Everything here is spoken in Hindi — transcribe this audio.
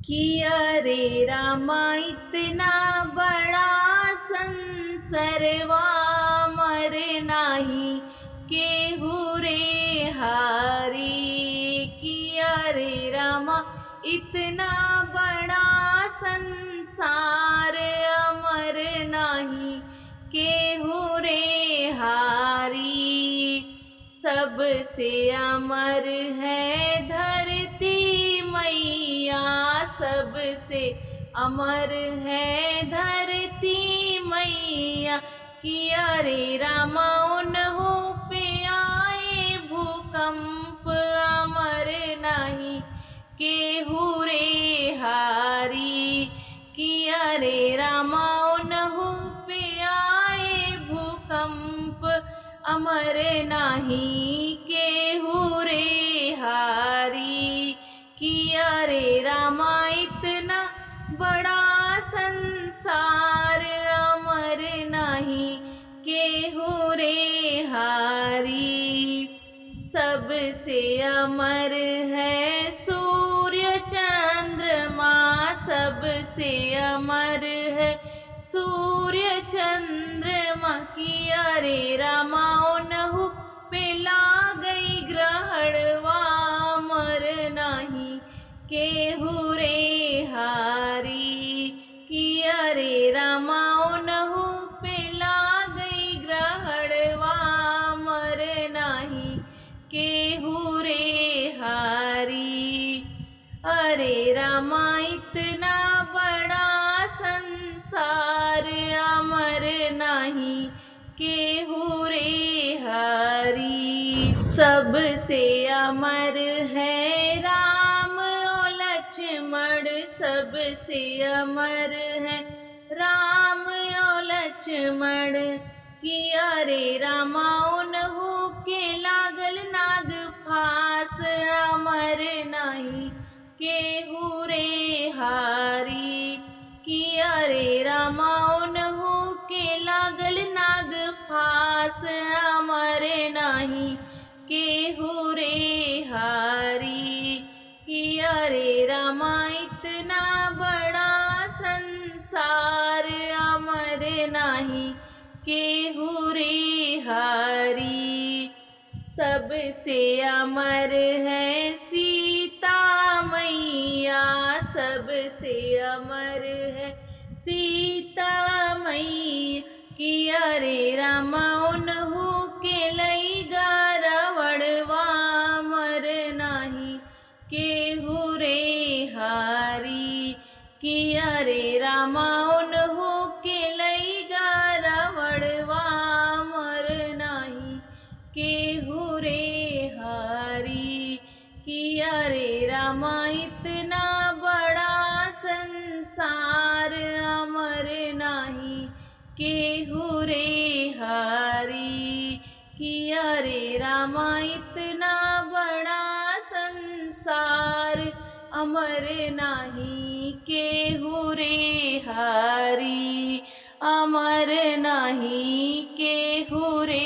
कि अरे रामा इतना बड़ा संसरवा मर नाही केहू रे हारी। कि अरे रामा इतना बड़ा संसार अमर नाही केहू रे हारी। सबसे अमर है धरती मैया, सबसे अमर है धरती मैया। कि अरे रामा उन्हों पे आए भूकंप अमर नहीं केहू रे हारी। कि अरे रामा उन्हों पे आए भूकंप अमर नहीं केहू रे हारी। कि अरे रामा इतना बड़ा संसार अमर नहीं केहू रे हारी। सबसे अमर है सूर्य चंद्रमा, सबसे अमर है सूर्य चंद्रमा। कि अरे रामा उन्हों पे लागई ग्रहणवा मर नहीं केहू रे हारी। कि अरे रामा उन्हों पे लागई ग्रहणवा मर नहीं केहू रे हारी। अरे रामा इतना बड़ा संसार अमर नहीं केहू रे हारी। सबसे अमर है राम और लक्ष्मण, सबसे अमर है राम और लक्ष्मण। कि अरे रामा उन्हों के लागल नाग फांस अमर नहीं केहू रे हारी। कि अरे रामा उन्हों के लागल नाग फांस अमर नहीं केहू रे हारी। कि अरे रामा इतना बड़ा संसार अमर नहीं केहू रे हारी। सबसे अमर है सीता मैया, सबसे अमर है सीता मैया। कि अरे रामा उन्हों के लईगा रावणवा मर नहीं केहू रे हारी। कि अरे रामा उन्हों के लईगा रावणवा मर नहीं केहू रे हारी। कि अरे रामा इतना बड़ा संसार अमर नहीं केहू रे हारी। कि अरे रामा इतना बड़ा संसार अमर नहीं केहू रे हारी, अमर नहीं केहू रे